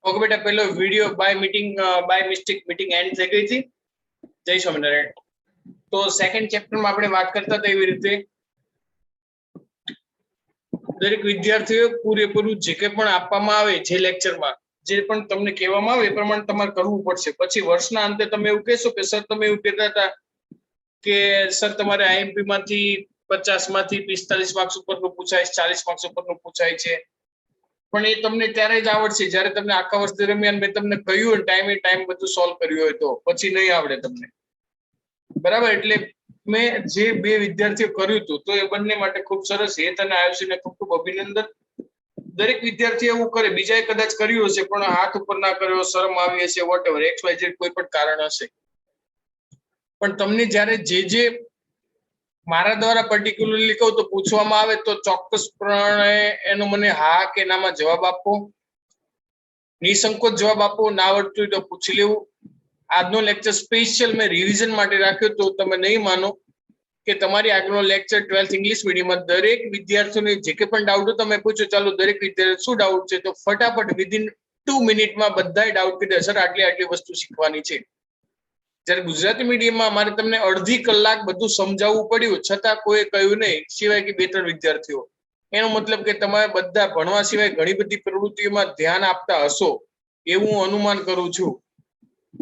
Okay બેટા, પેલો video by mistake meeting and થઈ ગઈ હતી. જય સ્વામિનારાયણ. તો સેકન્ડ ચેપ્ટરમાં આપણે વાત કરતા હતા એવી રીતે દરેક વિદ્યાર્થીઓ પૂરેપૂરું જે કંઈ પણ આપવામાં આવે જે લેક્ચરમાં જે પણ તમને કહેવામાં આવે એ પ્રમાણે તમારે કરવું પડશે. પછી વર્ષના અંતે તમે એવું કહેશો કે સર તમે એવું કહેતા હતા કે સર તમારે આઈએમપી માંથી 50 માંથી 45 માર્ક્સ ઉપરનું પૂછાય, 40 માર્ક્સ ઉપરનું પૂછાય છે. પણ એ તમને ત્યારે જ આવડશે જ્યારે તમને આખા વર્ષ દરમિયાન મેં તમને કહ્યું ટાઈમે ટાઈમ બધું સોલ્વ કર્યું હોય તો. પછી નહીં આવડે તમને, બરાબર? એટલે મેં જે બે વિદ્યાર્થીઓ કર્યું હતું તો એ બંને માટે ખૂબ સરસ. હેત અને આયુષને ખૂબ ખૂબ અભિનંદન. દરેક વિદ્યાર્થી એવું કરે, બીજાએ કદાચ કર્યું હશે પણ હાથ ઉપર ના કર્યો, શરમ આવી હશે, વોટએવર XYZ કોઈ પણ કારણ હશે. પણ તમને જ્યારે જે મારા દ્વારા પર્ટિક્યુલરલી કહું તો પૂછવામાં આવે તો ચોક્કસપણે એનો મને હા કે નામાં જવાબ આપવો, નિસંકોચ જવાબ આપવો. ના આવડતું હોય તો પૂછી લેવું. આજનો લેક્ચર સ્પેશિયલ મેં રિવિઝન માટે રાખ્યો તો તમે નહીં માનો કે તમારી આગળનો લેક્ચર 12th ઇંગ્લિશ મીડિયમમાં દરેક વિદ્યાર્થીઓને જે કંઈ પણ ડાઉટ તમે પૂછો, ચાલો દરેક વિદ્યાર્થી શું ડાઉટ છે તો ફટાફટ વિધિન 2 મિનિટમાં બધાય ડાઉટ કરી દે સર આટલી વસ્તુ શીખવાની છે. જ્યારે ગુજરાતી મીડિયમમાં મારે તમને અડધી કલાક બધું સમજાવવું પડ્યું છતાં કોઈ કહ્યું નહીં, સિવાય કે 2-3 વિદ્યાર્થીઓ. એનો મતલબ કે તમે બધા ભણવા સિવાય ઘણી બધી પ્રવૃત્તિઓમાં ધ્યાન આપતા હશો એવું હું અનુમાન કરું છું.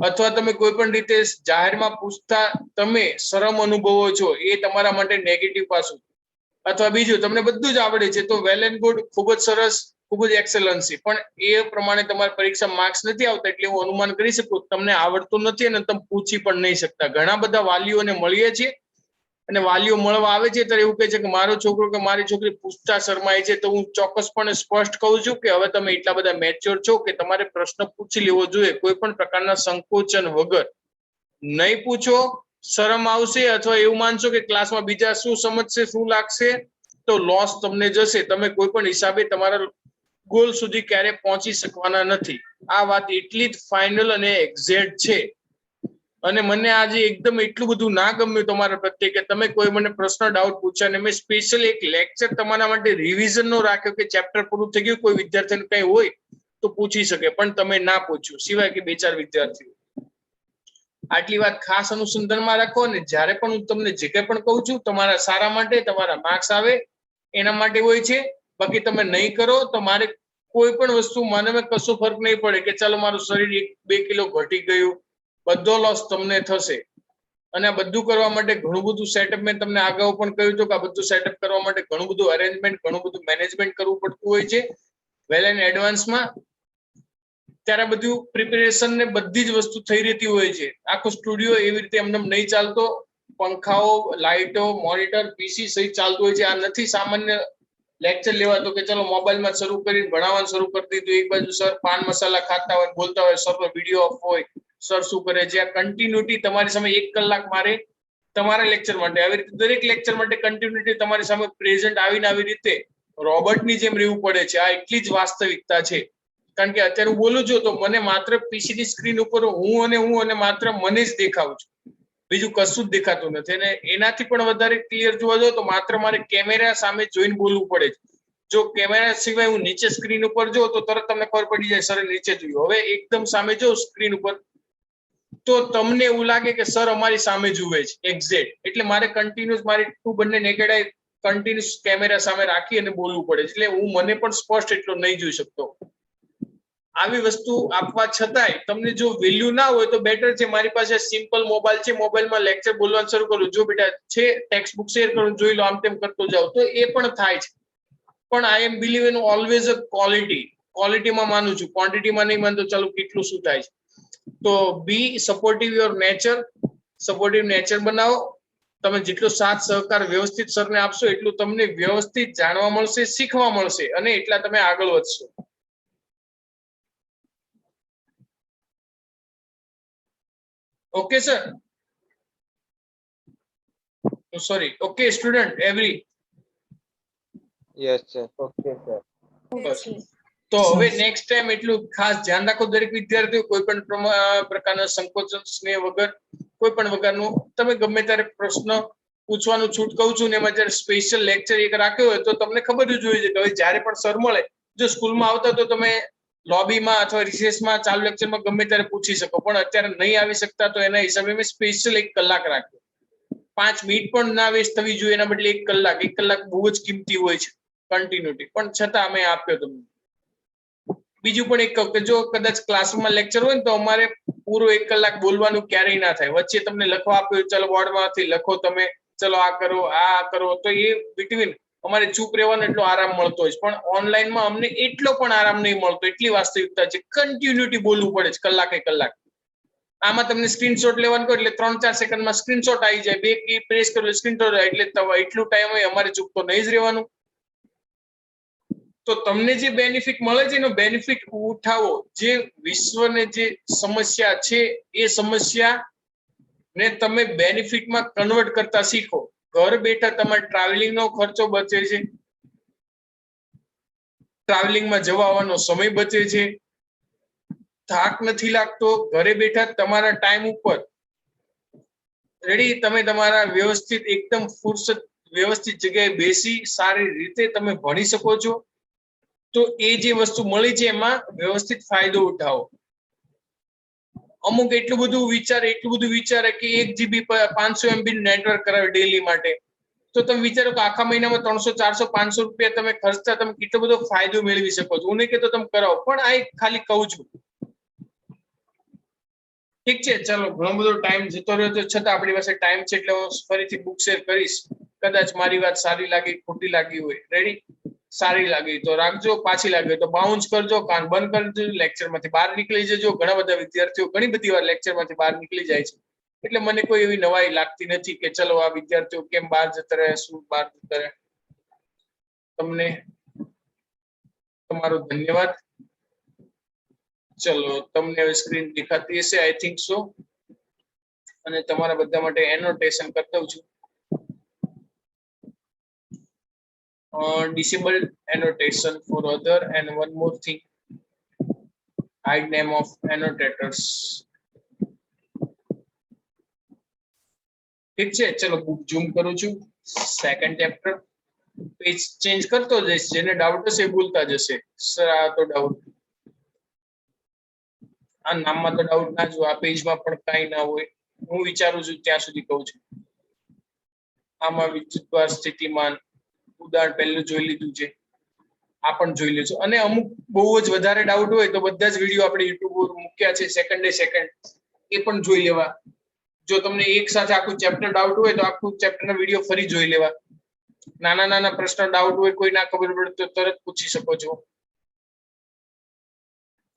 અથવા તમે કોઈ પણ રીતે જાહેરમાં પૂછતા તમે શરમ અનુભવો છો, એ તમારા માટે નેગેટિવ પાસું. અથવા બીજું તમને બધું જ આવડે છે તો વેલ એન્ડ ગુડ, ખૂબ જ સરસ, ખૂબ જ એક્સેલન્સી. પણ એ પ્રમાણે તમારી પરીક્ષા માર્ક્સ નથી આવતા એટલે હું અનુમાન કરી શકું તમને આવડતું નથી અને તમે પૂછી પણ નહીં શકતા. ઘણા બધા વાલીઓને મળીએ છીએ અને વાલીઓ મળવા આવે છે ત્યારે એવું કહે છે કે મારો છોકરો કે મારી છોકરી પૂછતા શરમાય છે. તો હું ચોક્કસપણે સ્પષ્ટ કહું છું કે હવે તમે એટલા બધા મેચ્યોર છો કે તમારે પ્રશ્ન પૂછી લેવો જોઈએ, કોઈ પણ પ્રકારના સંકોચન વગર. નહીં પૂછો, શરમ આવશે અથવા એવું માનશો કે ક્લાસમાં બીજા શું સમજશે, શું લાગશે, તો લોસ તમને જશે. તમે કોઈ પણ હિસાબે તમારા ગોલ સુધી ક્યારે પહોંચી શકવાના નથી. આ વાત એટલી જ ફાઇનલ અને એક્ઝેક્ટ છે. અને મને આજે એકદમ એટલું બધું ના ગમ્યું તમારા પ્રત્યે કે તમે કોઈ મને પ્રશ્ન ડાઉટ પૂછ્યા અને મેં સ્પેશિયલ એક લેક્ચર તમારા માટે રિવિઝનનો રાખ્યો કે ચેપ્ટર પૂરું થઈ ગયું, કોઈ વિદ્યાર્થીને કંઈ હોય તો પૂછી શકે, પણ તમે ના પૂછ્યું સિવાય કે 2-4 વિદ્યાર્થીઓ. આટલી વાત ખાસ અનુસંધાનમાં રાખો અને જ્યારે પણ હું તમને જે કંઈ પણ કહું છું તમારા સારા માટે, તમારા માર્ક્સ આવે એના માટે હોય છે. બાકી તમે નહીં કરો તો મારે કોઈ પણ વસ્તુ મને કશો ફરક નહીં પડે કે ચાલો મારું શરીર 1-2 કિલો ઘટી ગયું, બધો લોસ તમને થશે. અને આ બધું કરવા માટે ઘણું બધું સેટઅપ મેં તમને અગાઉ પણ કહ્યું હતું કે આ બધું સેટઅપ કરવા માટે ઘણું બધું અરેન્જમેન્ટ, ઘણું બધું મેનેજમેન્ટ કરવું પડતું હોય છે વેલ એન્ડ એડવાન્સમાં. ત્યારે બધું પ્રિપેરેશન ને બધી જ વસ્તુ થઈ રહેતી હોય છે. આખો સ્ટુડિયો એવી રીતે એમને નહીં ચાલતો. પંખાઓ, લાઇટો, મોનિટર, પીસી સહિત ચાલતું હોય છે. આ નથી સામાન્ય લેક્ચર લેવાતો કે ચલો મોબાઈલમાં શરૂ કરીને ભણાવવાનું શરૂ કરી દીધું, એક બાજુ સર પાન મસાલા ખાતા હોય, બોલતા હોય, સર વિડીયો ઓફ હોય, સર શું કરે છે. આ કન્ટિન્યુટી તમારી સામે 1 કલાક મારે તમારા લેક્ચર માટે, આવી રીતે દરેક લેક્ચર માટે કન્ટિન્યુટી તમારી સામે પ્રેઝન્ટ આવીને આવી રીતે રોબોટની જેમ રહેવું પડે છે. આ એટલી જ વાસ્તવિકતા છે. કારણ કે અત્યારે હું બોલું છું તો મને માત્ર પીસીની સ્ક્રીન ઉપર હું અને માત્ર મને જ દેખાવું છું, બીજું કશું જ દેખાતું નથી. અને એનાથી પણ વધારે ક્લિયર જોવા જાવ તો માત્ર મારે કેમેરા સામે જોઈને બોલવું પડે છે. જો કેમેરા સિવાય હું નીચે સ્ક્રીન ઉપર જોઉં તો તરત તમને ખબર પડી જાય સર નીચે જોયું. હવે એકદમ સામે જો સ્ક્રીન ઉપર તો તમને એવું લાગે કે સર અમારી સામે જુએ છે એક્ઝેક્ટ. એટલે મારે કન્ટિન્યુઅસ મારી બંને નેકેડ આઈ કન્ટિન્યુઅસ કેમેરા સામે રાખી અને બોલવું પડે છે. એટલે હું મને પણ સ્પષ્ટ એટલો નહીં જોઈ શકતો. આવી વસ્તુ આપવા છતાંય તમને જો વેલ્યુ ના હોય તો બેટર છે મારી પાસે સિમ્પલ મોબાઈલ છે, મોબાઈલમાં લેક્ચર બોલવાનું શરૂ કરું, જો બેટા છે ટેક્સ્ટ બુક શેર કરું, જોઈ લો, આમ તેમ કરતો જાવ તો એ પણ થાય છે. પણ આઈ એમ બિલીવ ઇન ઓલવેઝ અ ક્વોલિટીમાં માનું છું, ક્વોન્ટિટીમાં નહીં માનતો. ચાલો કેટલું શું થાય છે. તો be supportive your nature, supportive nature બનાવો. તમે જેટલો સાથ સહકાર વ્યવસ્થિત સરને આપશો એટલું તમને વ્યવસ્થિત જાણવા મળશે, શીખવા મળશે અને એટલા તમે આગળ વધશો. Okay, sir. Oh, sorry. Okay, student, every. Yes, sir. Okay, sir. બસ. તો હવે નેક્સ્ટ ટાઈમ એટલું ખાસ ધ્યાન રાખો દરેક વિદ્યાર્થીઓ, કોઈ પણ પ્રકારના સંકોચન સ્નેહ વગર, કોઈ પણ પ્રકારનું તમે ગમે ત્યારે પ્રશ્ન પૂછવાનું છૂટ કહું છું. ને એમાં જ્યારે સ્પેશિયલ લેક્ચર એક રાખ્યો હોય તો તમને ખબર જ જોઈએ છે કે હવે જ્યારે પણ સર મળે, જો સ્કૂલમાં આવતા તો તમે લોબીમાં અથવા રિસેસમાં ચાલુ લેક્ચરમાં ગમે ત્યારે પૂછી શકો, પણ અત્યારે નહીં આવી શકતા તો એના હિસાબે મેં સ્પેશિયલ 1 કલાક રાખ્યો. 5 મિનિટ પણ ના વેસ્ટ થવી જોઈએ, એના બદલે 1 કલાક. 1 કલાક બહુ જ કિંમતી હોય છે કન્ટિન્યુટી, પણ છતાં અમે આપ્યો તમને. બીજું પણ એક કહું કે જો કદાચ ક્લાસરૂમમાં લેક્ચર હોય ને તો અમારે પૂરો 1 કલાક બોલવાનું ક્યારેય ના થાય. વચ્ચે તમને લખવા આપ્યું, ચલો બોર્ડમાંથી લખો તમે, ચલો આ કરો આ કરો, તો એ બિટવીન અમારે ચૂપ રહેવાનો એટલો આરામ મળતો હોય છે. પણ ઓનલાઈનમાં અમને એટલો પણ આરામ નહીં મળતો, એટલી વાસ્તવિકતા છે. કન્ટિન્યુટી બોલવું પડે છે કલાકે કલાક. આમાં તમને સ્ક્રીનશોટ લેવાનું કહો એટલે 3-4 સેકન્ડમાં સ્ક્રીનશોટ આવી જાય, 2 કી પ્રેસ કરો સ્ક્રીનશોટ આવે, એટલે એટલું ટાઈમ હોય અમારે ચૂપ તો નહીં જ રહેવાનું. તો તમને જે બેનિફિટ મળે છે એનો બેનિફિટ ઉઠાવો. જે વિશ્વને જે સમસ્યા છે એ સમસ્યા ને તમે બેનિફિટમાં કન્વર્ટ કરતા શીખો. ઘર બેઠા તમારે ટ્રાવેલિંગનો ખર્ચો બચે છે, ટ્રાવેલિંગમાં જવા આવવાનો સમય બચે છે, થાક નથી લાગતો. ઘરે બેઠા તમારા ટાઈમ ઉપર રેડી તમે તમારા વ્યવસ્થિત એકદમ ફુરસત વ્યવસ્થિત જગ્યાએ બેસી સારી રીતે તમે ભણી શકો છો. તો એ જે વસ્તુ મળી છે એમાં વ્યવસ્થિત ફાયદો ઉઠાવો. અમુક એટલું બધું વિચારે કે 1 GB 500 MB નેટવર્ક કરાવે ડેલી માટે. તો તમે વિચારો કે આખા મહિનામાં 300 400 500 રૂપિયા તમે ખર્ચતા તમે કેટલો બધો ફાયદો મેળવી શકો છો. હું નહીં કહેતો તમે કરાવો, પણ આ એક ખાલી કહું છું. ઠીક છે, ચાલો ઘણો બધો ટાઈમ જતો રહ્યો તો છતાં આપણી પાસે ટાઈમ છે એટલે હું ફરીથી બુક શેર કરીશ. કદાચ મારી વાત સારી લાગી, ખોટી લાગી હોય, રેડી સારી લાગી તો રાખજો, પાછી લાગી તો બાઉન્સ કરજો, કાન બંધ કરજો, લેક્ચરમાંથી બહાર નીકળી જજો. ઘણા બધા વિદ્યાર્થીઓ ઘણી બધી વાર લેક્ચરમાંથી બહાર નીકળી જાય છે, એટલે મને કોઈ એવી નવાઈ લાગતી નથી કે ચલો આ વિદ્યાર્થીઓ કેમ બહાર જતા રહે, શું બહાર જતા રહે. તમને તમારો ધન્યવાદ. ચલો તમને હવે સ્ક્રીન દેખાતી હશે, આઈ થિંક સો. અને તમારા બધા માટે એનોટેશન કરી દઉં છું. Disable annotation for other, and one more thing, hide name of annotators. ઠીક છે, ચલો બુક ઝૂમ કરું છું. સેકન્ડ ચેપ્ટર પેજ ચેન્જ કરતો જઈશ, જેને ડાઉટ હશે એ બોલતા જશે. સર આ તો ડાઉટ, આ નામમાં તો ડાઉટ ના જો, આ પેજમાં પણ કાંઈ ના હોય. હું વિચારું છું ત્યાં સુધી કહું છું. આમાં વિદ્યુતભાર સ્થિતિમાન ઉદાહરણ પહેલું જોઈ લીધું છે, આ પણ જોઈ લેજો. અને અમુક બહુ જ વધારે ડાઉટ હોય તો બધા જ વિડીયો આપણે યુટ્યુબ પર મૂક્યા છે સેકન્ડે સેકન્ડ, એ પણ જોઈ લેવા. જો તમને એક સાથે આખું ચેપ્ટર ડાઉટ હોય તો આખું ચેપ્ટરના વિડીયો ફરી જોઈ લેવા. નાના નાના પ્રશ્ન ડાઉટ હોય, કોઈ ના ખબર પડે તો તરત પૂછી શકો છો.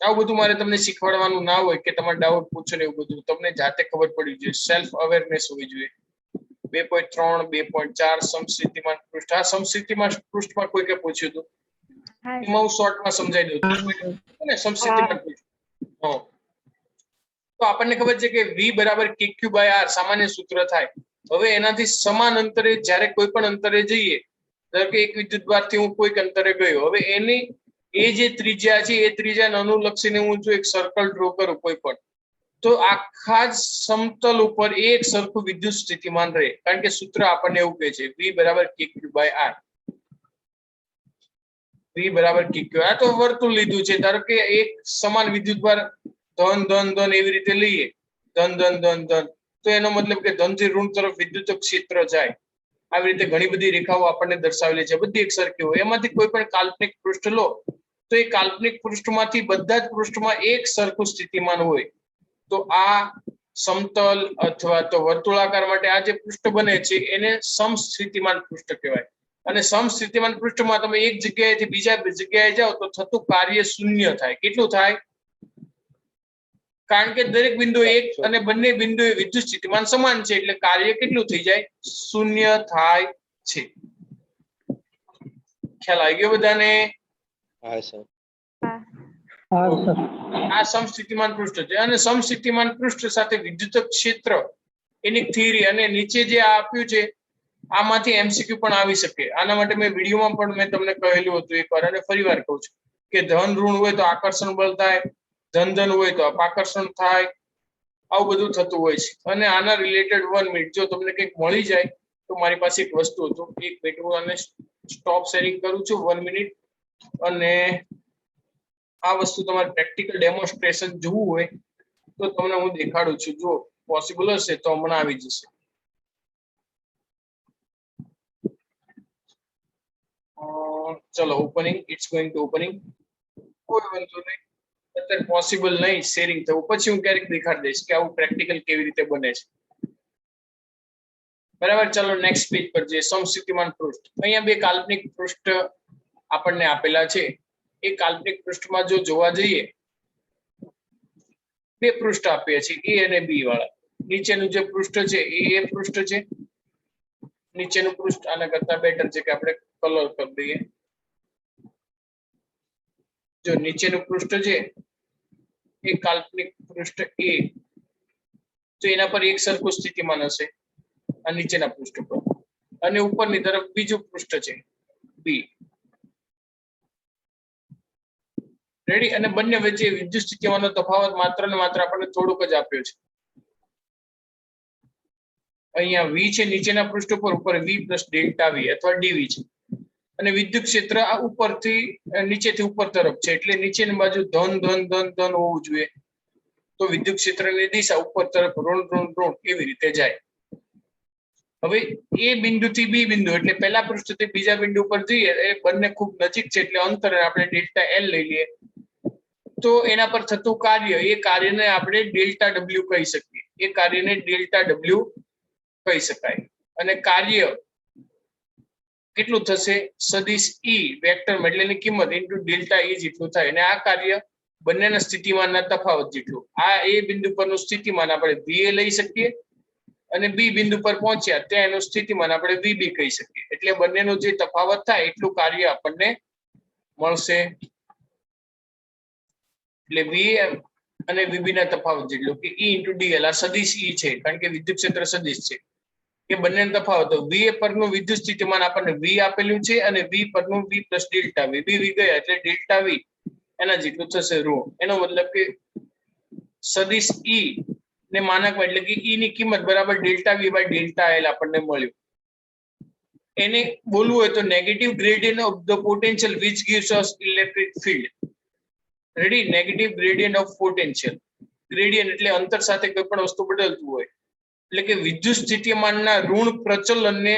આવું બધું મારે તમને શીખવાડવાનું ના હોય કે તમારે ડાઉટ પૂછો ને, એવું બધું તમને જાતે ખબર પડી જોઈએ. સેલ્ફ અવેરનેસ હોવી જોઈએ. 2.3 2.4 સમસ્થિતિમાન પૃષ્ઠ. આ સમસ્થિતિમાન પૃષ્ઠમાં કોઈ કે પૂછ્યું હતું, એમાં હું શોર્ટમાં સમજાવી દઉં છું. સમસ્થિતિમાન પૃષ્ઠ તો આપણને ખબર છે કે V બરાબર KQ/R સામાન્ય સૂત્ર થાય. હવે એનાથી સમાન અંતરે જ્યારે કોઈ પણ અંતરે જઈએ, ધારો કે એક વિદ્યુતભારથી હું કોઈક અંતરે ગયો, હવે એની એ જે ત્રિજ્યા છે એ ત્રિજ્યાને અનુલક્ષીને હું જો એક સર્કલ ડ્રો કરું કોઈ પણ, તો આખા જ સમતલ ઉપર એક સરખું વિદ્યુત સ્થિતિમાન રહે. કારણ કે સૂત્ર આપણને એવું કહે છે V બરાબર KQ/R. V બરાબર KQ. આ તો વર્તુળ લીધું છે. ધારો કે એક સમાન વિદ્યુતભાર ધન ધન ધન એવી રીતે લઈએ, ધન ધન ધન ધન, તો એનો મતલબ કે ધન થી ઋણ તરફ વિદ્યુત ક્ષેત્ર જાય. આવી રીતે ઘણી બધી રેખાઓ આપણને દર્શાવેલી છે, બધી એક સરખી હોય. એમાંથી કોઈ પણ કાલ્પનિક પૃષ્ઠ લો તો એ કાલ્પનિક પૃષ્ઠમાંથી બધા જ પૃષ્ઠમાં એક સરખું સ્થિતિમાન હોય. તો આ સમતલ અથવા તો વર્તુળાકાર માટે આ જે પૃષ્ઠ બને છે એને સમસ્થિતિમાન પૃષ્ઠ કહેવાય. અને સમસ્થિતિમાન પૃષ્ઠમાં તમે એક જગ્યાએથી બીજા જગ્યાએ જાઓ તો થતું કાર્ય શૂન્ય થાય. કેટલું થાય? કારણ કે દરેક બિંદુ એક અને બંને બિંદુએ વિદ્યુત સ્થિતિમાન સમાન છે, એટલે કાર્ય કેટલું થઈ જાય? શૂન્ય થાય છે. ખ્યાલ આવી ગયો બધાને? હા સર. આ સમસ્થિતિમાન પૃષ્ઠ છે, અને સમસ્થિતિમાન પૃષ્ઠ સાથે વિદ્યુત ક્ષેત્ર એની થિયરી અને નીચે જે આપ્યું છે આમાંથી MCQ પણ આવી શકે. આના માટે મેં વિડીયોમાં પણ મેં તમને કહેલું હતું એકવાર, અને ફરી વાર કહું છું કે ધન ઋણ હોય તો આકર્ષણ બળ થાય, ધન ધન હોય તો અપાકર્ષણ થાય. આવું બધું થતું હોય છે. અને આના રિલેટેડ 1 મિનિટ જો તમને કંઈક મળી જાય તો મારી પાસે એક વસ્તુ હતું, 1 મિનિટ હું આને સ્ટોપ શેરિંગ કરું છું, 1 મિનિટ. અને આ વસ્તુ તમારે પ્રેક્ટિકલ ડેમોન્સ્ટ્રેશન જોવું હોય તો તમને હું દેખાડું છું. જો પોસિબલ હશે તો હમણાં આવી જશે. ચલો opening, it's going to opening. કોઈ વાંધો નહીં, અત્યારે પોસિબલ નહીં શેરિંગ થવું, પછી હું ક્યારેક દેખાડી દઈશ કે આવું પ્રેક્ટિકલ કેવી રીતે બને છે. બરાબર, ચલો નેક્સ્ટ પેજ પર જઈએ. સમસ્થિતિમાન પૃષ્ઠ. અહીંયા બે કાલ્પનિક પૃષ્ઠ આપણને આપેલા છે. એ કાલ્પનિક પૃષ્ઠમાં જો જોવા જઈએ, બે પૃષ્ઠ આપ્યા છે, એ અને બી વાળા. નીચેનું જે પૃષ્ઠ છે એ પૃષ્ઠ છે. નીચેનું પૃષ્ઠ આના કરતા બેટર છે કે આપણે કલર કરી દઈએ. જો નીચેનું પૃષ્ઠ છે એ કાલ્પનિક પૃષ્ઠ એ, તો એના પર એક સરખું સ્થિતિમાન હશે આ નીચેના પૃષ્ઠ પર, અને ઉપરની તરફ બીજું પૃષ્ઠ છે બી. રેડી? અને બંને વચ્ચે વિદ્યુત સ્થિતિમાનનો તફાવત માત્ર ને માત્ર આપણને થોડુંક જ આપ્યો છે. અહીંયા વી છે નીચેના પૃષ્ઠ પર, ઉપર વી પ્લસ ડેલ્ટા વી અથવા ડીવી છે. અને વિદ્યુત ક્ષેત્ર આ ઉપરથી નીચેથી ઉપર તરફ છે, એટલે નીચેની બાજુ ધન ધન ધન ધન હોવું જોઈએ. તો વિદ્યુત ક્ષેત્રની દિશા ઉપર તરફ ઋણ ઋણ ઋણ એવી રીતે જાય. હવે એ બિંદુથી બી બિંદુ, એટલે પહેલા પૃષ્ઠથી બીજા બિંદુ પર જઈએ, એ બંને ખૂબ નજીક છે, એટલે અંતર આપણે ડેલ્ટા એલ લઈ લઈએ. તો એના પર થતું કાર્ય, એ કાર્યને આપણે ડેલ્ટા ડબલ્યુ કહી શકીએ. એ કાર્યને ડેલ્ટા ડબલ્યુ કહી શકાય. અને કાર્ય કેટલું થશે? સદિશ ઈ વેક્ટર એટલેની કિંમત ઇન્ટુ ડેલ્ટા ઈ જેટલું થાય. અને આ કાર્ય બંનેના સ્થિતિમાનના તફાવત જેટલું. આ એ બિંદુ પરનું સ્થિતિમાન આપણે વી એ લઈ શકીએ, અને બી બિંદુ પર પહોંચ્યા ત્યાં એનું સ્થિતિમાન આપણે વીબી કહી શકીએ. એટલે બંનેનો જે તફાવત થાય એટલું કાર્ય આપણને મળશે. એટલે વી અને વીબી ના તફાવત જેટલું, કે ઈ ઇન્ટુ ડીએલ. આ સદિશ ઈ છે કારણ કે વિદ્યુત ક્ષેત્ર સદિશ છે. એ બંનેનો તફાવત વી એ પરનું વિદ્યુત સ્થિતિમાન આપણને વી આપેલું છે, અને વી પરનું વી પ્લસ ડેલ્ટા વી. વી ગયા એટલે ડેલ્ટા વી એના જેટલું થશે ઋણ. એનો મતલબ કે સદિશ ઈ ને માનકમાં એટલે કે ઈ ની કિંમત બરાબર delta V by delta L આપણને મળ્યું. એને બોલવું હોય તો negative gradient of the potential which gives us electric field. Ready? Negative gradient of potential. Gradient એટલે અંતર સાથે કોઈ પણ વસ્તુ બદલતું હોય, એટલે કે વિદ્યુત સ્થિતિમાનના ઋણ પ્રચલનને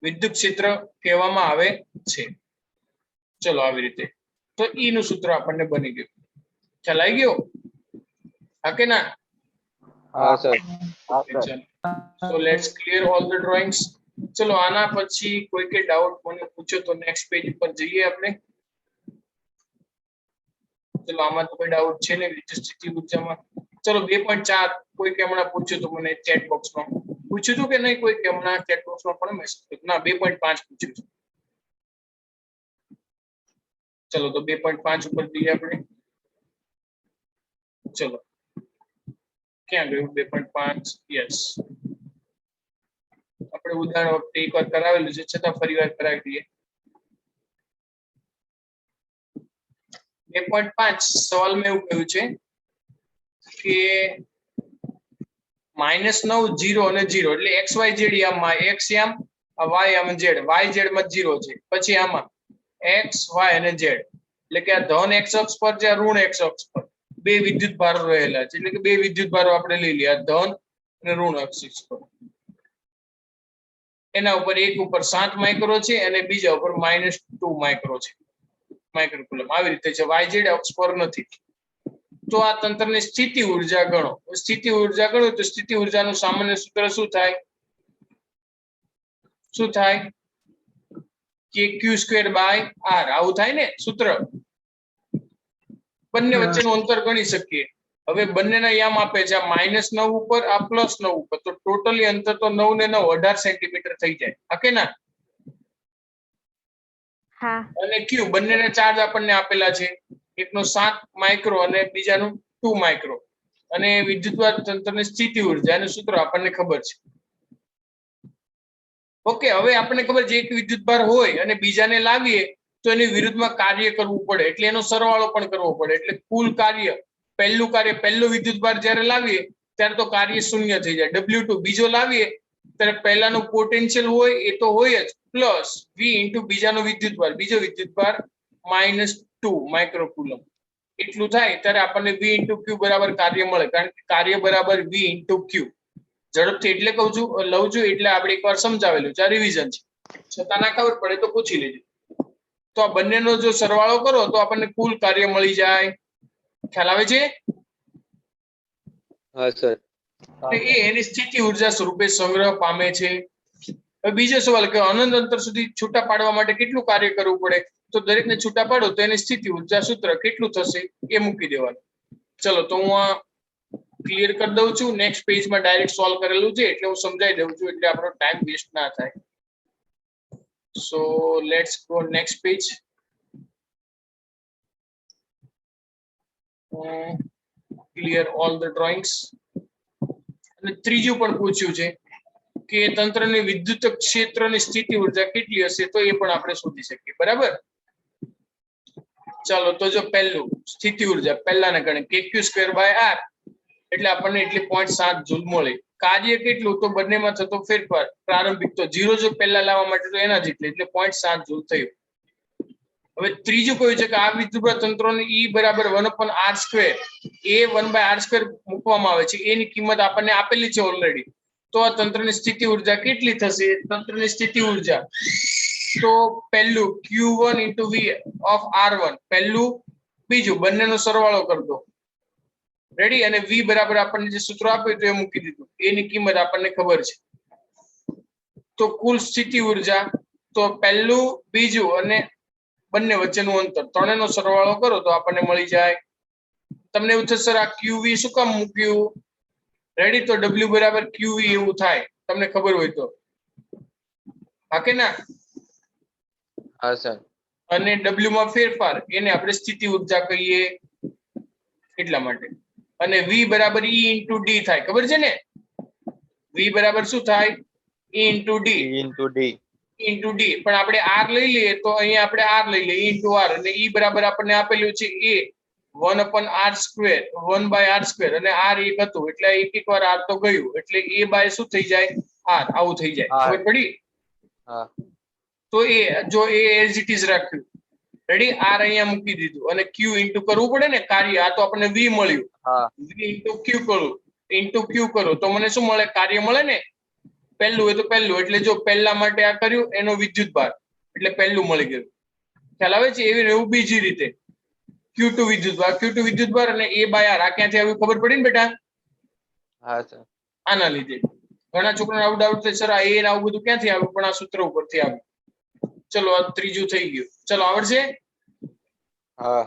વિદ્યુત ક્ષેત્ર કહેવામાં આવે છે. ચલો આવી રીતે. તો ઈ નું સૂત્ર આપણને બની ગયું. ખ્યાલ આવી ગયો? હા કે ના? હા sir. So let's clear all the drawings. ચલો આના પછી કોઈ કે ડાઉટ મને પૂછો તો નેક્સ્ટ પેજ પર જઈએ આપણે. ચલો આમાં તો કોઈ ડાઉટ છે ને વિદ્યુત સ્થિતિ ઊર્જામાં? ચલો 2.4 કોઈ કે હમણાં પૂછ્યું તો મને ચેટ બોક્સમાં પૂછ્યું હતું કે નહીં? કોઈ કે હમણાં ચેટ બોક્સમાં પણ મેસેજ કર્યો? ના, 2.5 પૂછ્યું છે. ચલો તો 2.5 ઉપર જઈએ આપણે. ચલો ક્યાં ગયું 2.5? યસ, આપણે ઉદાહરણ વખતે એકવાર કરાવેલું છે, છતાં ફરી વાર કરાવી દઈએ. 2.5 સવાલમાં એવું કહ્યું છે કે -9 0 અને 0 એટલે એક્સ વાય ઝેડ યામમાં એક્સ યામ, વાય યામ ઝેડ. વાય ઝેડ માં 0 છે, પછી આમાં એક્સ વાય અને ઝેડ, એટલે કે આ ધન એક્સ અક્ષ પર છે, ઋણ એક્સ અક્ષ પર બે વિદ્યુત ભારો રહેલા છે. એટલે કે બે વિદ્યુત ભારો આપણે લઈ લઈએ, ધન અને ઋણ અક્ષ પર. એના ઉપર એક ઉપર 7 માઇક્રો છે અને બીજા ઉપર -2 માઇક્રો છે, માઇક્રોકુલમ. આવી રીતે છે, વાય ઝેડ અક્ષ પર નથી. તો આ તંત્રની સ્થિતિ ઊર્જા ગણો. સ્થિતિ ઊર્જા ગણો તો સ્થિતિ ઊર્જાનું સામાન્ય સૂત્ર શું થાય? શું થાય? કે Q² બાય R. આવું થાય ને સૂત્ર? બંને વચ્ચેનું અંતર ગણી શકીએ. હવે બંનેના યામ આપે છે, આ -9 ઉપર, આ +9 ઉપર, તો ટોટલી અંતર તો 9 ને 9 18 સેન્ટીમીટર થઈ જાય. હા કે ના? અને Q બંનેના ચાર્જ આપણને આપેલા છે, એકનો 7 માઇક્રો અને બીજાનું 2 માઇક્રો. અને વિદ્યુતભાર તંત્રની સ્થિતિ ઊર્જા એનું સૂત્ર આપણને ખબર છે. ઓકે, હવે આપણને ખબર છે એક વિદ્યુતભાર હોય અને બીજાને લાવીએ તો એની વિરુદ્ધમાં કાર્ય કરવું પડે, એટલે એનો સરવાળો પણ કરવો પડે. એટલે કુલ કાર્ય, પહેલો વિદ્યુતભાર જ્યારે લાવીએ ત્યારે તો કાર્ય શૂન્ય થઈ જાય, W2. બીજો લાવીએ ત્યારે પહેલાનું પોટેન્શિયલ હોય એ તો હોય જ, પ્લસ V ઇન્ટુ બીજાનો વિદ્યુતભાર, બીજો વિદ્યુતભાર -2 માઇક્રોકુલમ. એટલું થાય ત્યારે આપણને v into q બરાબર કાર્ય મળે, કારણ કે કાર્ય બરાબર v into q. ઝડપથી એટલે કહું છું, લઉં છું એટલે આપણે એકવાર સમજાવેલું છે, રિવિઝન છે, છતાં ના ખબર પડે તો પૂછી લેજો. તો આ બંનેનો જો સરવાળો કરો તો આપણને કુલ કાર્ય મળી જાય. ખ્યાલ આવે છે? હા સર. એ એની સ્થિતિ ઉર્જા સ્વરૂપે સંગ્રહ પામે છે. હવે બીજો સવાલ કે અનંત અંતર સુધી છૂટા પાડવા માટે કેટલું કાર્ય કરવું પડે? તો દરેકને છૂટા પાડો તો એની સ્થિતિ ઉર્જા સૂત્ર કેટલું થશે એ મૂકી દેવાનું. ચલો તો હું આ ક્લિયર કરી દઉં છું. નેક્સ્ટ પેજમાં ડાયરેક્ટ સોલ્વ કરેલું છે એટલે હું સમજાવી દઉં છું એટલે આપણો ટાઈમ વેસ્ટ ના થાય. So let's go next page. Clear all the drawings. અને ત્રીજું પણ પૂછ્યું છે કે તંત્રની વિદ્યુત ક્ષેત્રની સ્થિતિ ઉર્જા કેટલી હશે, તો એ પણ આપણે શોધી શકીએ. બરાબર. ચાલો તો જો પહેલું સ્થિતિ ઉર્જા પહેલાના ગણે kq²/r એટલે આપણને એટલી 0.7 જૂલ મળે. કાર્ય કેટલું? તો બંનેમાં થતો ફેરફાર પ્રારંભિક તો 0 જો પહેલા લાવવા માટે તો એના જેટલી એટલે 0.7 જૂલ થયું. હવે ત્રીજું કહ્યું છે કે આ વિદ્યુત તંત્રોને E બરાબર 1/r², એ 1/r² મૂકવામાં આવે છે, એની કિંમત આપણને આપેલી છે ઓલરેડી. તો આ તંત્રની સ્થિતિ ઉર્જા કેટલી થશે? તંત્રની સ્થિતિ ઉર્જા તો પહેલું q1 into v of r1, પહેલું બીજું બંનેનો સરવાળો કરી દો. રેડી? અને v બરાબર આપણને જે સૂત્ર આપ્યું તો એ મૂકી દીધું, એની કિંમત આપણને ખબર છે. તો કુલ સ્થિતિ ઉર્જા તો પહેલું બીજું અને બંને વચ્ચેનું અંતર ત્રણેયનો સરવાળો કરો તો આપણને મળી જાય. તમને એવું થશે સર આ qv શું કામ મૂક્યું? રેડી? તો w બરાબર qv એવું થાય, તમને ખબર હોય તો. હા કે ના? હા સર. અને w માં ફેરફાર એને આપણે સ્થિતિ ઉર્જા કહીએ એટલા માટે. અને v બરાબર e into d થાય, ખબર છે ને? v બરાબર શું થાય? e into d. into d. પણ આપણે r લઈ લઈએ તો અહીંયા આપણે r લઈ લઈએ into r, અને e બરાબર આપણને આપેલું છે a 1/r², 1/r², અને r એક હતું એટલે એક વાર r તો ગયું એટલે a બાય શું થઈ જાય? r. આવું થઈ જાય. ખબર પડી? હા. તો એ જો એ એઝ ઇટ ઇઝ રાખ્યું. રેડી? r અહીંયા મૂકી દીધું અને q ઇન્ટુ કરવું પડે ને કાર્ય. આ તો આપણને v મળ્યું. હા. v ઇન્ટુ q કરું, ઇન્ટુ q કરું તો મને શું મળે? કાર્ય મળે ને. પહેલું હોય તો પહેલું, એટલે જો પહેલા માટે આ કર્યું એનો વિદ્યુત ભાર એટલે પહેલું મળી ગયું. ખ્યાલ આવે છે? એવી એવું બીજી રીતે q2 વિદ્યુત ભાર, q2 વિદ્યુત ભાર અને a બાય r. આ ક્યાંથી આવ્યું ખબર પડી ને બેટા? હા સર. આના લીધે ઘણા છોકરાને આવું ડાઉટ થાય, સર આ એ આવું બધું ક્યાંથી આવ્યું? પણ આ સૂત્ર ઉપરથી આવ્યું. ચલો આ ત્રીજું થઈ ગયું. ચલો આવડશે? હા.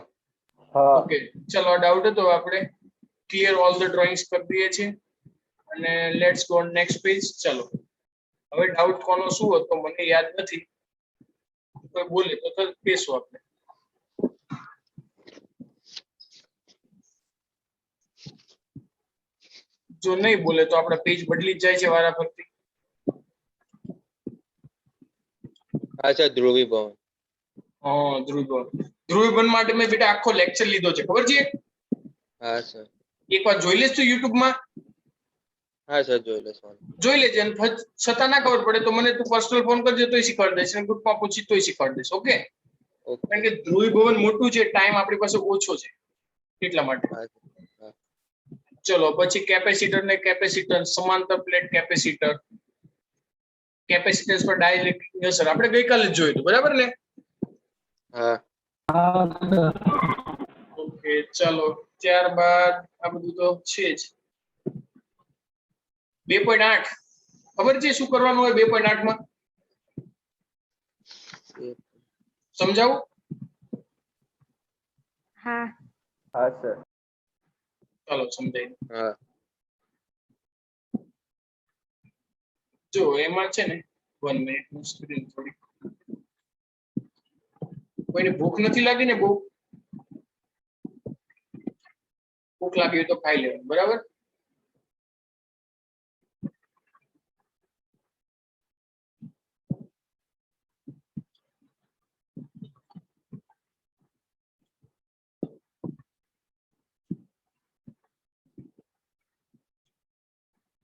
ઓકે. ચલો આ ડાઉટ હતો આપણે ક્લિયર ઓલ ધ ડ્રોઈંગ્સ કરી દઈએ છીએ અને લેટ્સ ગો નેક્સ્ટ પેજ. ચલો હવે ડાઉટ કોનો શું હતો મને યાદ નથી, કોઈ બોલે તો કહેશું આપણે. જો નહીં બોલે તો આપણા પેજ બદલી જ જાય છે વારા ફરતી. હા સર. ધ્રુવીભવન. હા ધ્રુવીભવન. ધ્રુવીભવન માટે મેં બેટા આખો લેક્ચર લીધો છે, ખબર છે? હા સર. એકવાર જોઈ લેશ તું YouTube માં? હા સર જોઈ લેશો. જોઈ લેજે, અને છતાં ના ખબર પડે તો મને તું પર્સનલ ફોન કરજે તોય શીખવાડી દઈશ, અને ગ્રુપમાં પૂછી તોય શીખવાડી દઈશ. ઓકે? કારણ કે ધ્રુવીભવન મોટું છે, ટાઈમ આપણી પાસે ઓછો છે એટલા માટે. ચલો પછી કેપેસિટર ને કેપેસિટન્સ, સમાંતર પ્લેટ કેપેસિટર, કેપેસિટન્સ પર ડાઇલેક્ટ્રિક અસર આપણે ગઈકાલે જ જોયું હતું. બરાબર ને? હા. ઓકે. ચલો ત્યારબાદ આ બધું તો છે જ. 2.8 ખબર છે શું કરવાનું હોય 2.8 માં? સમજાવું? હા. હા સર. ચાલો સમજાય. હા. જો એમાં છે ને 1 મિનિટ ની સ્ક્રીન થોડી, કોઈને ભૂખ નથી લાગી ને? બહુ ભૂખ લાગી હોય તો ખાઈ લેવાનું. બરાબર?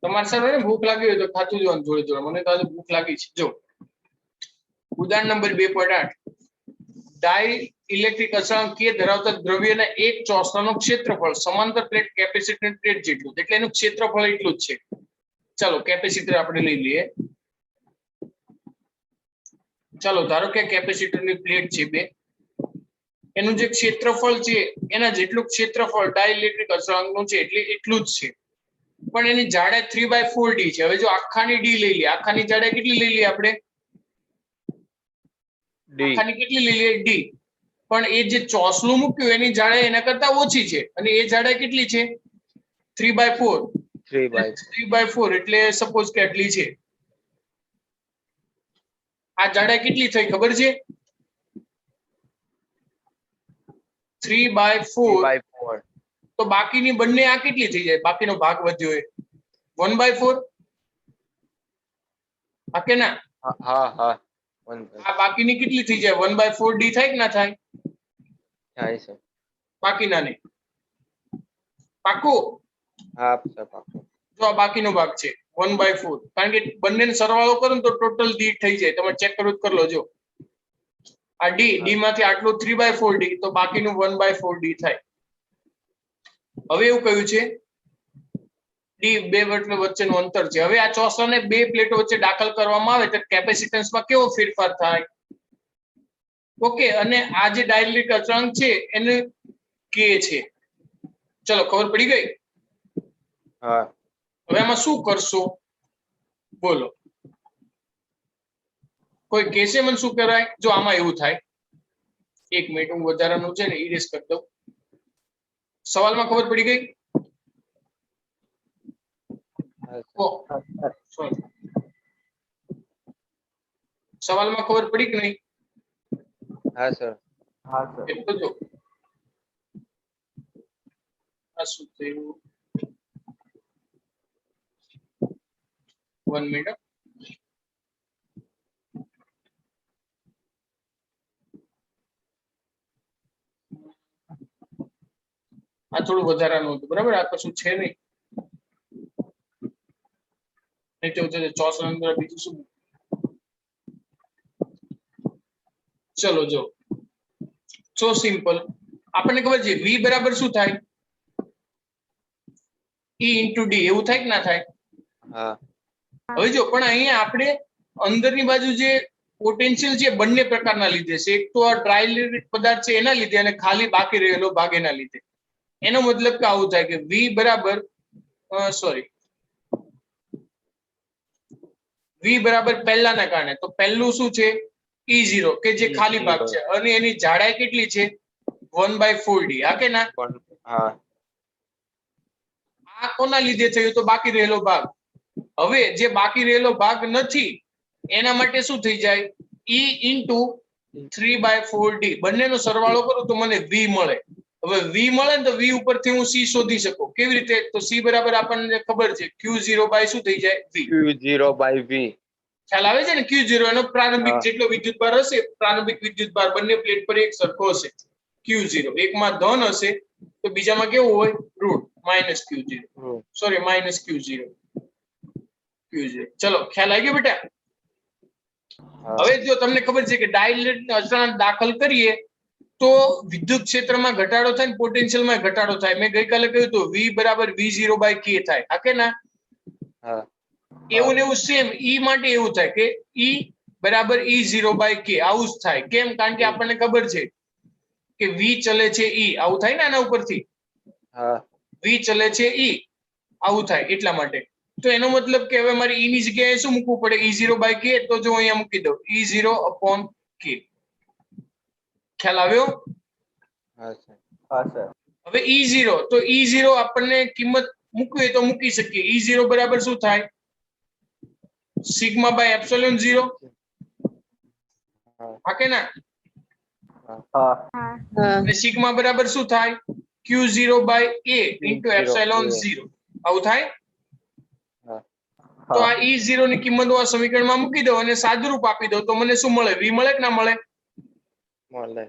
તમારે સર ને ભૂખ લાગી હોય તો ખાતું જવાનું જોડે જોડે. મને તો આજે ભૂખ લાગી છે. જો ઉદાહરણ નંબર 2.8, ડાઈ ઇલેક્ટ્રિક અચળાંક કે ધરાવતા દ્રવ્યના એક ચોસલાનું ક્ષેત્રફળ સમાંતર પ્લેટ કેપેસિટર પ્લેટ જેટલું, એટલે એનું ક્ષેત્રફળ એટલું જ છે. ચાલો કેપેસિટર આપણે લઈ લઈએ. ચાલો ધારો કે કેપેસિટરની પ્લેટ છે બે, એનું જે ક્ષેત્રફળ છે એના જેટલું ક્ષેત્રફળ ડાઇલેક્ટ્રિક અચળાંકનું છે એટલે એટલું જ છે, પણ એની જાડાઈ 3/4 ડી છે. હવે જો આખાની ડી લઈ લઈએ, આખાની જાડાઈ કેટલી લઈ લઈએ આપણે? આખાની કેટલી લઈ લઈએ? ડી. પણ એ જે ચોસલું મૂક્યું એની જાડાઈ એના કરતા ઓછી છે, અને એ જાડાઈ કેટલી છે? 3/4. 3/4 એટલે સપોઝ કે આટલી છે. આ જાડાઈ કેટલી થઈ ખબર છે? 3/4. તો બાકીની બંને આ કેટલી થઈ જાય? બાકીનો ભાગ વધ્યો એ 1/4. હા કે ના? હા. આ બાકીની કેટલી થઈ જાય? 1/4 ડી થાય કે ના થાય? થાય છે. બાકીના ને પાકું? હા સર પાકું. જો આ બાકીનો ભાગ છે 1/4, કારણ કે બંનેનો સરવાળો કરો ને તો ટોટલ ડી થઈ જાય. તમે ચેક કરવું કરી લો. જો આ ડી માંથી આટલું 3/4 ડી, તો બાકીનું 1/4 ડી થાય. હવે એવું કહ્યું છે ડી બે વચ્ચેનું અંતર છે. હવે આ ચોસલાને બે પ્લેટો વચ્ચે દાખલ કરવામાં આવે તો કેપેસિટન્સમાં કેવો ફેરફાર થાય? ઓકે, અને આ જે ડાઇલેક્ટ્રિક અચળાંક છે એને કે છે. ચલો ખબર પડી ગઈ? હા. હવે આમાં શું કરશો બોલો? કોઈ કેસે મને શું કરાય? જો આમાં એવું થાય, એક મિનિટ હું વધારાનું છે ને ઇરેઝ કરી દઉં. સવાલમાં ખબર પડી ગઈ? સવાલમાં ખબર પડી કે નહીં? હા સર. એટલું જો આ શું થયું? 1 મિનિટ. આ થોડું વધારાનું હતું, બરાબર? આ કશું છે નહીં. ચોસલા અંદર બીજું શું? ચલો જો સો સિમ્પલ. આપણને ખબર છે V બરાબર શું થાય? E into D. એવું થાય કે ના થાય? હા. હવે જો પણ અહીંયા આપણે અંદરની બાજુ જે પોટેન્શિયલ છે બંને પ્રકારના લીધે છે. એક તો આ ડ્રાય પદાર્થ છે એના લીધે, અને ખાલી બાકી રહેલો ભાગ એના લીધે. એનો મતલબ કે આવું થાય કે V બરાબર V બરાબર પહેલાના કારણે, તો પહેલું શું છે? E0 કે જે ખાલી ભાગ છે, અને એની જાડાઈ કેટલી છે? 1/4 ડી. હા કે ના? હા. આ કોના લીધે થયું? તો બાકી રહેલો ભાગ. હવે જે બાકી રહેલો ભાગ નથી એના માટે શું થઈ જાય? E into 3/4 D. બંનેનો સરવાળો કરું તો મને V મળે. હવે V મળે ને તો V ઉપરથી હું C શોધી શકું. કેવી રીતે? તો C બરાબર આપણને ખબર છે Q0 બાય શું થઈ જાય? V. Q0/V. ખ્યાલ આવે છે ને? Q0 એનો પ્રારંભિક જેટલો વિદ્યુતભાર હશે, પ્રારંભિક વિદ્યુતભાર બંને પ્લેટ પર એક સરખો હશે. Q0 એકમાં ધન હશે તો બીજામાં કેવું હોય? ઋણ, -Q0. Sorry, -Q0. ચલો ખ્યાલ આવી ગયો બેટા? હવે જો તમને ખબર છે કે ડાઇલેક્ટ્રિક અચળાંક દાખલ કરીએ તો વિદ્યુત ક્ષેત્રમાં ઘટાડો થાય ને પોટેન્શિયલમાં ઘટાડો થાય. મેં ગઈકાલે કહ્યું હતું V બરાબર V0/K થાય. હા કે ના? હા. એવું ને એવું સેમ E માટે એવું થાય કે E બરાબર E0/K. આવું જ થાય. કેમ? કારણ કે આપણને ખબર છે કે V ચલે છે E. આવું થાય ને આના ઉપરથી? હા. V ચલે છે E. આવું થાય એટલા માટે. તો એનો મતલબ કે હવે મારી E ની જગ્યાએ શું મૂકવું પડે? E0/K. તો જો અહીંયા મૂકી દઉં E0/K. ખ્યાલ આવ્યો? હા સર. હવે E0, તો E0 આપણને કિંમત મૂકવી હોય તો મૂકી શકીએ. E0 બરાબર શું થાય? Sigma by epsilon 0. હા કે ના? અને સિગ્મા બરાબર શું થાય? Q0/A into epsilon 0. આવું થાય? તો આ E0 ની કિંમત હું આ સમીકરણમાં મૂકી દઉં અને સાદુરૂપ આપી દઉં તો મને શું મળે? V મળે કે ના મળે? મળે.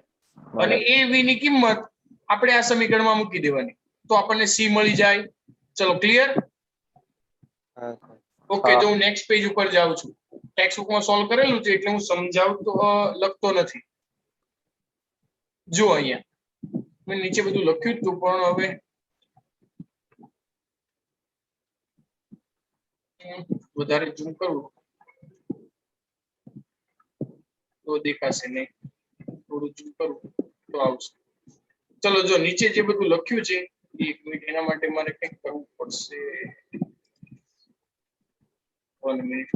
અને એ V ની કિંમત આપણે આ સમીકરણમાં મૂકી દેવાની તો આપણને C મળી જાય. ચલો ક્લિયર? ઓકે, તો હું નેક્સ્ટ પેજ ઉપર જાઉં છું. ટેક્સ્ટ બુકમાં સોલ્વ કરેલું છે એટલે હું સમજાવતો લખતો નથી. જો અહીંયા મેં નીચે બધું લખ્યું હતું પણ હવે વધારે ઝૂમ કરું તો દેખાશે નહીં, થોડું ઝૂમ કરું તો આવશે. ચલો જો નીચે જે બધું લખ્યું છે એક મિનિટ, એના માટે મારે કંઈક કરવું પડશે. 1 મિનિટ.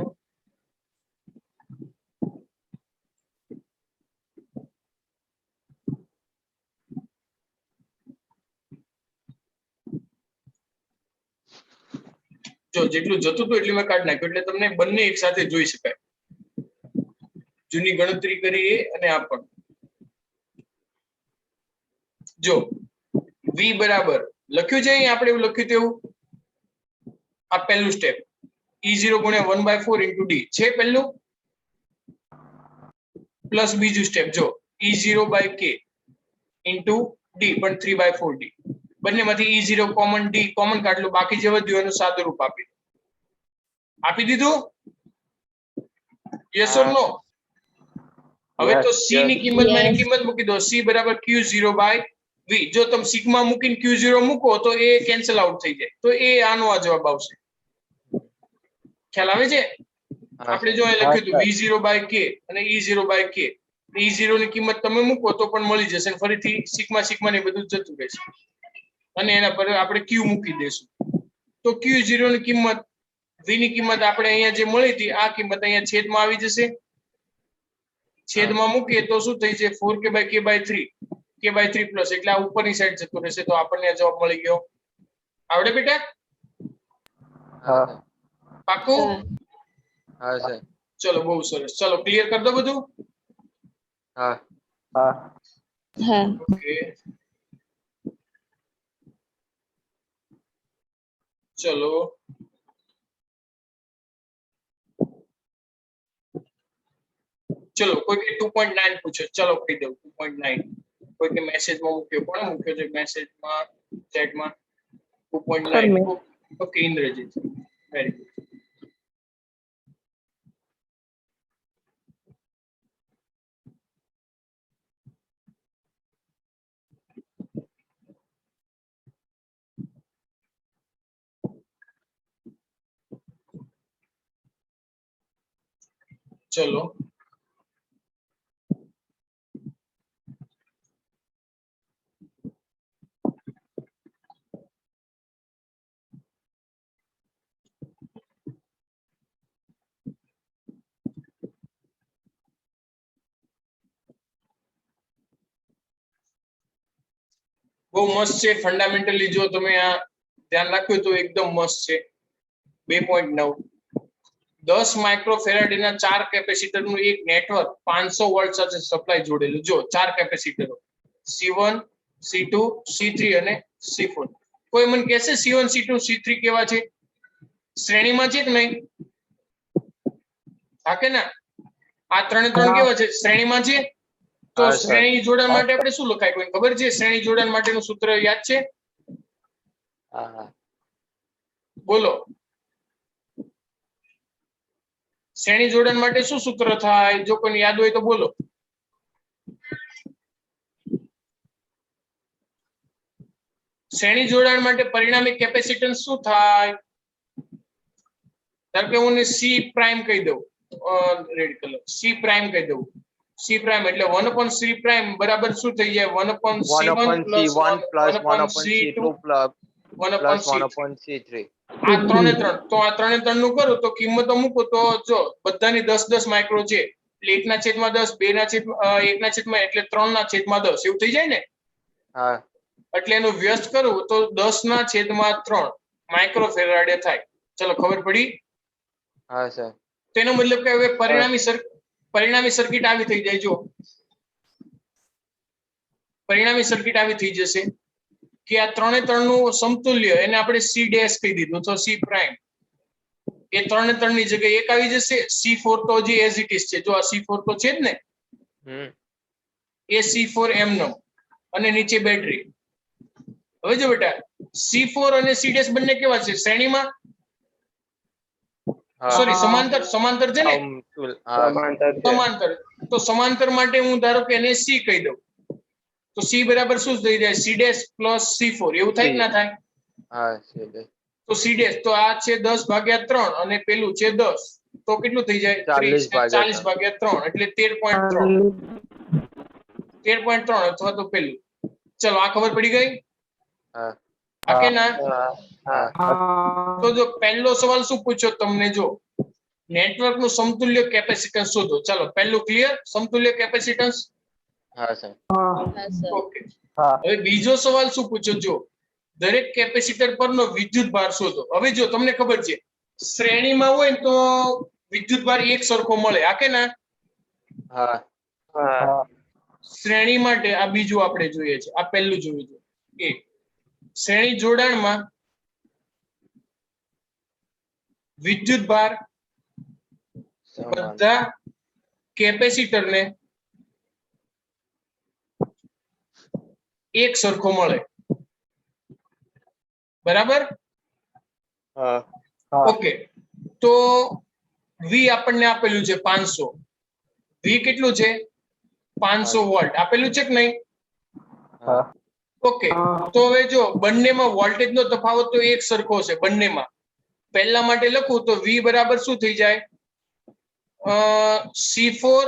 જો જેટલું જતું હતું એટલું મેં કાઢી નાખ્યું, એટલે તમને બંને એક સાથે જોઈ શકાય, જૂની ગણતરી કરી એ અને આ પણ. જો v બરાબર લખ્યું છે અહીં, આપણે એવું લખ્યું તેવું, આ પહેલું સ્ટેપ E0 ગુણ્યા 1/4 ઇન્ટુ d છે પહેલું, પ્લસ બીજું સ્ટેપ જો E0 by k into d પણ 3/4 d, બંનેમાંથી E0 કોમન d કોમન કાઢલું, બાકી જે વધ્યું એનું સાદુરૂપ આપી દીધું. યસ ઓર નો? હવે તો c ની કિંમત માં એની કિંમત મૂકી દો, c બરાબર q0 બાય v. જો તમે સિગ્મા મૂકીને q0 મૂકો તો એ કેન્સલ આઉટ થઈ જાય, તો એ આનો આ જવાબ આવશે. ખ્યાલ આવે છે? આપણે જો અહીં લખ્યું હતું v0 બાય k અને e0 બાય k, e0 ની કિંમત તમે મૂકો તો પણ મળી જશે, ફરીથી સિગ્મા સિગ્મા ને બધું જતું રહેશે, અને એના પર આપણે q મૂકી દેશું. તો q0 ની કિંમત, v ની કિંમત આપણે અહીંયા જે મળી હતી આ કિંમત અહીંયા છેદમાં આવી જશે, છેદમાં મૂકીએ તો શું થઈ છે 4k/k/3, k/3 પ્લસ, એટલે આ ઉપરની સાઈડ જતું રહેશે, તો આપણને જવાબ મળી ગયો. આવડે બેટા? હા પાક્કું? હા સર. ચલો બહુ સરસ, ચલો ક્લિયર કરી દો બધું. હા હા હા ઓકે ચલો ચલો કોઈ કે 2.9 પૂછો, ચલો કહી દઉં 2.9. કોઈ કે મેસેજમાં મૂક્યો, કોણે મૂક્યો છે મેસેજમાં, ચેટમાં? 2.9. Okay Indrajit, very good. ચલો બહુ મસ્ત છે. ફંડામેન્ટલી જો તમે આ ધ્યાન રાખ્યું તો એકદમ મસ્ત છે. 2.9 10 માઇક્રોફેરાડ ના 4 કેપેસિટર નું એક નેટવર્ક 500 વોલ્ટ સાથે સપ્લાય જોડેલું. જો 4 કેપેસિટરો C1 C2 C3 અને C4. કોઈ મને કહેશે C1 C2 C3 કેવા છે? શ્રેણીમાં છે કે નહીં? હા કે ના? આ ત્રણે ત્રણ કેવા છે? શ્રેણીમાં છે. તો શ્રેણી જોડાણ માટે આપણે શું લખાય? કોઈ ખબર છે? શ્રેણી જોડાણ માટેનું સૂત્ર યાદ છે? હા બોલો. શ્રેણી જોડાણ માટે શું સૂત્ર થાય? જો કોઈને યાદ હોય તો બોલો. શ્રેણી જોડાણ માટે પરિણામી કેપેસિટન્સ શું થાય? ધારો કે હું C પ્રાઇમ કહી દઉં, રેડ કલર C પ્રાઇમ કહી દઉં. C પ્રાઇમ એટલે 1/C પ્રાઇમ બરાબર શું થઈ જાય? 1/C1 plus 1/C2 plus 1/C3. આ ત્રણે ત્રણ, તો આ ત્રણે ત્રણ નું કરું તો કિંમતો મૂકો તો જો બધાની 10-10 માઇક્રો છે, એટલે 1/10, 1/1 એટલે 3/10 એવું થઈ જાય ને? હા એટલે એનું વ્યસ્ત કરું તો 10/3 માઇક્રોફેરાડે થાય. ચલો ખબર પડી? હા સર. તેનો મતલબ કે હવે પરિણામી સર્કિટ આવી થઈ જાય. જો પરિણામી સર્કિટ આવી થઈ જશે કે આ ત્રણે ત્રણ નું સમતુલ્ય, એને આપણે C ડેશ કહી દીધું, તો C પ્રાઇમ એ ત્રણે ત્રણ ની જગ્યાએ એક આવી જશે. C4 તો જે એઝ ઇટ ઇઝ છે, જો આ C4 તો છે જ ને, એ C4 એમનો, અને નીચે બેટરી. હવે જો બેટા C4 અને C ડેશ બંને કેવા છે? શ્રેણીમાં, સોરી સમાંતર, સમાંતર છે ને? સમાંતર. તો સમાંતર માટે હું ધારો કે એને C કહી દઉં, તો સી બરાબર શું થઈ જાય? સી ડેશ પ્લસ C4 એવું થાય કે ના થાય? હા છે તો સી ડેશ તો આ છે 10/3 અને પેલું છે 10, તો કેટલું થઈ જાય? 30 ને 40/3 એટલે 13.3. 13.3 અથવા તો પેલું. ચલો આ ખબર પડી ગઈ? હા હા કે ના? હા તો જો પહેલો સવાલ શું પૂછ્યો તમને? જો નેટવર્ક નું સમતુલ્ય કેપેસિટન્સ શોધો. ચાલો પહેલું ક્લિયર, સમતુલ્ય કેપેસિટન્સ. હા સર ઓકે. હવે બીજો સવાલ શું પૂછ્યો? જો દરેક કેપેસિટર પરનો વિદ્યુત ભાર શોધો. હવે જો તમને ખબર છે શ્રેણીમાં હોય ને તો વિદ્યુત ભાર એક સરખો મળે, હા કે ના? હા શ્રેણી માટે આ બીજું આપણે જોઈએ છે, આ પહેલું જોયું છે. એક શ્રેણી જોડાણમાં વિદ્યુત ભાર સમાન બધા કેપેસિટરને એક સરખો મળે, બરાબર? હા ઓકે. તો વી આપણને આપેલું છે 500. વી કેટલું છે? 500 વોલ્ટ આપેલું છે કે નહીં? હા ઓકે. તો હવે જો બંનેમાં વોલ્ટેજ નો તફાવત તો એક સરખો છે બંનેમાં. પહેલા માટે લખું તો વી બરાબર શું થઈ જાય? C4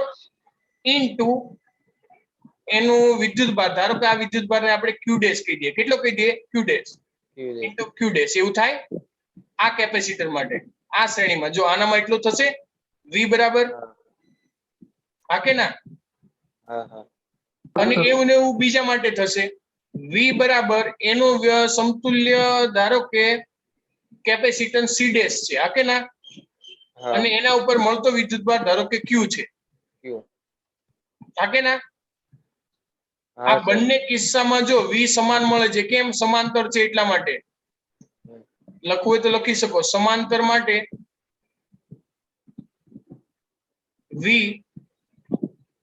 ઇન્ટુ એનું વિદ્યુત ભાર. ધારો કે આ વિદ્યુત ભારને આપણે ક્યુ ડેશ કહી દઈએ. કેટલો કહી દઈએ? ક્યુ ડેશ ઇન્ટુ ક્યુ ડેશ. એવું થાય આ કેપેસિટર માટે આ શ્રેણીમાં. જો આનામાં એટલું થશે વી બરાબર, હા કે ના? હા હા અને એવું ને એવું બીજા માટે થશે. વી બરાબર એનું સમતુલ્ય ધારો કે કેપેસિટન્સ સી ડેશ છે, હા કે ના? અને એના ઉપર મળતો વિદ્યુતભાર ધારો કે ક્યુ છે, ક્યુ હા કે ના? હા આ બંને કિસ્સામાં જો વી સમાન મળે છે. કેમ? સમાંતર છે એટલા માટે. લખવું હોય તો લખી શકો. સમાંતર માટે વી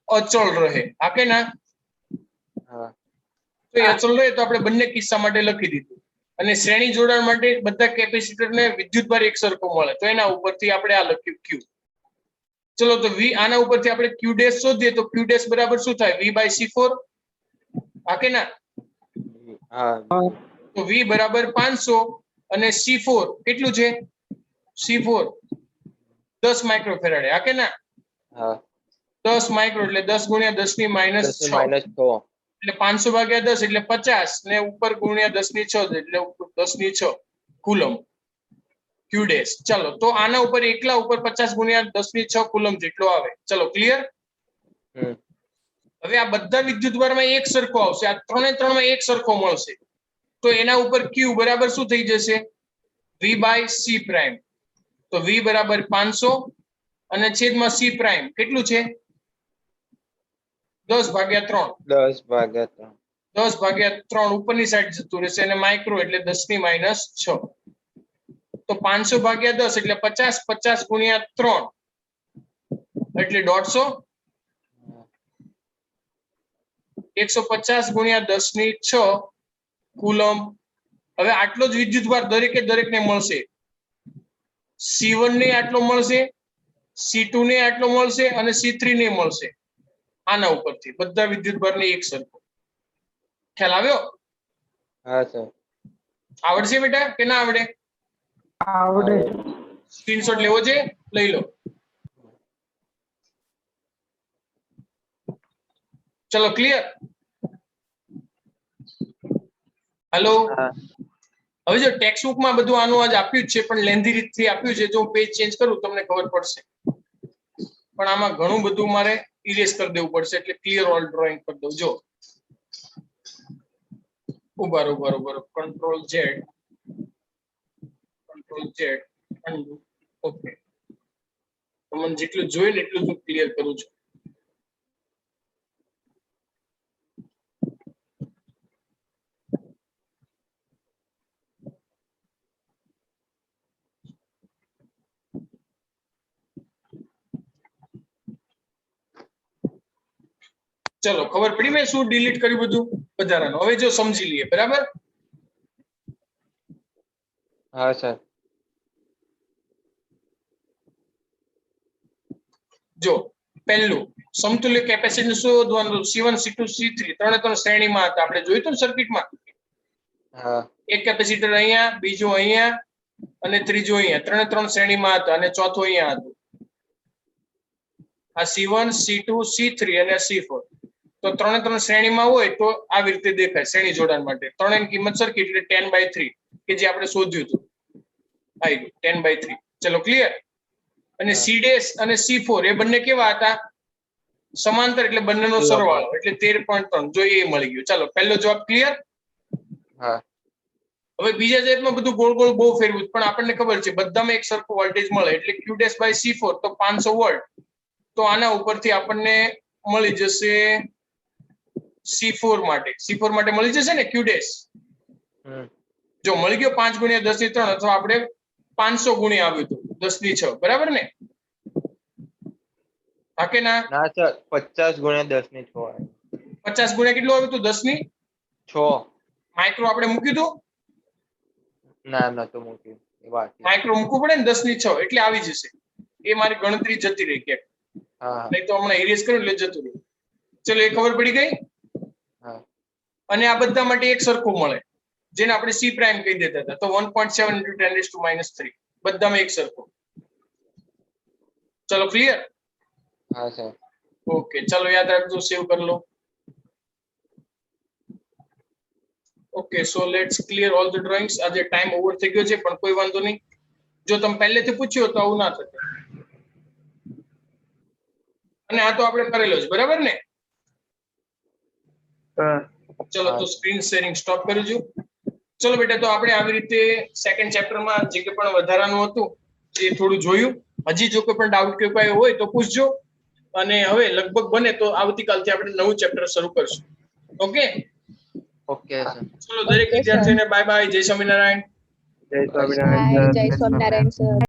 અચળ રહે, હા કે ના? હા તો એ અચળ રહે તો આપણે બંને કિસ્સા માટે લખી દીધું. અને શ્રેણી જોડાણ માટે બધા કેપેસિટરને વિદ્યુતભાર એક સરખો મળે, તો એના ઉપરથી આપણે આ લખ્યું ક્યુ. ચલો તો વી આના ઉપરથી આપણે ક્યુ ડેશ શોધીએ તો ક્યુ ડેશ બરાબર શું થાય? V/C4, હા કે ના? હા તો વી બરાબર 500 અને C4 કેટલું છે? C4 10 માઇક્રોફેરાડે, હા કે ના? હા 10 માઇક્રો એટલે 10 ગુણ્યા 10 ની -6 -6 એટલે 500/10 એટલે 50 ને ઉપર ગુણ્યા 10 ની 6 એટલે 10 ની 6 કુલમ ક્યુ ડેશ. ચલો તો આના ઉપર એકલા ઉપર 50 ગુણ્યા 10 ની 6 કુલમ જેટલો આવે. ચલો ક્લિયર? હવે આ બધા વિદ્યુતભારમાં એક સરખો આવશે. આ ત્રણે ત્રણમાં એક સરખો મળશે. તો એના ઉપર ક્યુ બરાબર શું થઈ જશે? V/C prime. તો વી બરાબર 500 અને છેદમાં સી પ્રાઇમ કેટલું છે? 10/3. 10/3 10/3 ઉપરની સાઈડ જતું રહેશે અને માઇક્રો એટલે 10 ની -6. તો 500/10 એટલે 50, 50 ગુણ્યા 3 એટલે 150, 150 ગુણ્યા 10 ની 6 કુલમ. હવે આટલો જ વિદ્યુતભાર દરેકે દરેકને મળશે. C1 ને આટલો મળશે, C2 ને આટલો મળશે અને C3 ને મળશે. આના ઉપરથી બધા વિદ્યુતભારને એક સરખો. ખ્યાલ આવ્યો? હા સર આવડશે બેટા કે ના આવડે? આવડે સ્ક્રીનશોટ લેવો છે? લઈ લો. ચલો ક્લિયર? હેલો? હવે જો ટેક્સ્ટ બુકમાં બધું આનું આજ આપ્યું જ છે, પણ લેન્ધી રીતથી આપ્યું છે. જો હું પેજ ચેન્જ કરું તમને ખબર પડશે. પણ આમાં ઘણું બધું મારે ઇરેઝ કરી દેવું પડશે, એટલે ક્લિયર ઓલ ડ્રોઈંગ કરી દઉં. જો ઉભા કંટ્રોલ ઝેડ અનડુ. ઓકે. તમને જેટલું જોઈએ ને એટલું હું ક્લિયર કરું છું. ચલો ખબર પડી મેં શું ડિલીટ કર્યું બધું વધારાનું. હવે જો સમજી લઈએ, બરાબર? હા સર જો પહેલું સમતુલ્ય કેપેસિટન્સ શોધવાનું C1 C2 C3 ત્રણે ત્રણ શ્રેણીમાં હતા આપણે જોયું હતું સર્કિટમાં હા એક કેપેસિટર અહીંયા બીજો અહીંયા અને ત્રીજો અહીંયા ત્રણે ત્રણ શ્રેણીમાં હતા અને ચોથો અહીંયા હતું આ C1 C2 C3 અને C4 તો ત્રણે ત્રણ શ્રેણીમાં હોય તો આવી રીતે દેખાય શ્રેણી જોડાણ માટે ત્રણેયની કિંમત સરખી એટલે 10/3 કે જે આપણે શોધ્યું હતું આવી ગયું 10/3 ચલો ક્લિયર અને C' અને C4 એ બંને કેવા હતા સમાંતર એટલે બંનેનો સરવાળો એટલે 13.3 જો એ મળી ગયું ચાલો પહેલો જવાબ ક્લિયર હા હવે બીજા સ્ટેપમાં બધું ગોળ ગોળ બહુ ફેરવું પણ આપણને ખબર છે બધામાં એક સરખો વોલ્ટેજ મળે એટલે Q'/C4 તો 500 વોલ્ટ તો આના ઉપરથી આપણને મળી જશે C4 માટે મળી જશે ને Q'. જો મળી ગયો 5 × 10⁻³ અથવા આપણે 500 ગુણ્યા આવ્યું હતું 10⁶ બરાબર ને હા કે ના ના સર 50 × 10⁶ 50 ગુણ્યા કેટલું આવ્યું હતું 10⁶ 6 માઇક્રો આપણે મૂક્યું હતું ના નતું મૂક્યું એ બાકી માઇક્રો મૂકવું પડે ને 10⁶ એટલે આવી જશે એ મારી ગણતરી જતી રહી ક્યાંક હા નહીં તો હમણાં ઇરેઝ કર્યું એટલે જતું રહ્યું ચલો એ ખબર પડી ગઈ હા અને આ બધા માટે એક સરખું મળે જેને આપણે C' કહી દેતા હતા તો 1.7 × 10⁻³ બધામાં એક સરખું ચલો ક્લિયર હા સર ઓકે ચલો યાદ રાખજો સેવ કરી લો okay so let's clear all the drawings આજે ટાઈમ ઓવર થઈ ગયો છે પણ કોઈ વાંધો નહીં જો તમે પહેલેથી પૂછ્યો તો આવું ના થતું અને આ તો આપણે કરેલો છે બરાબર ને ચલો તો સ્ક્રીન શેરિંગ સ્ટોપ કરી દો ચલો બેટા તો આપણે આવી રીતે સેકન્ડ ચેપ્ટરમાં જે કે પણ વધારાનું હતું એ થોડું જોયું હજી જો કોઈ પણ ડાઉટ કે કોઈ હોય તો પૂછજો અને હવે લગભગ બને તો આવતીકાલથી આપણે નવું ચેપ્ટર શરૂ કરશું ઓકે ઓકે સર ચલો દરેક વિદ્યાર્થીઓને બાય બાય જય સ્વામિનારાયણ જય સ્વામિનારાયણ જય સ્વામિનારાયણ સર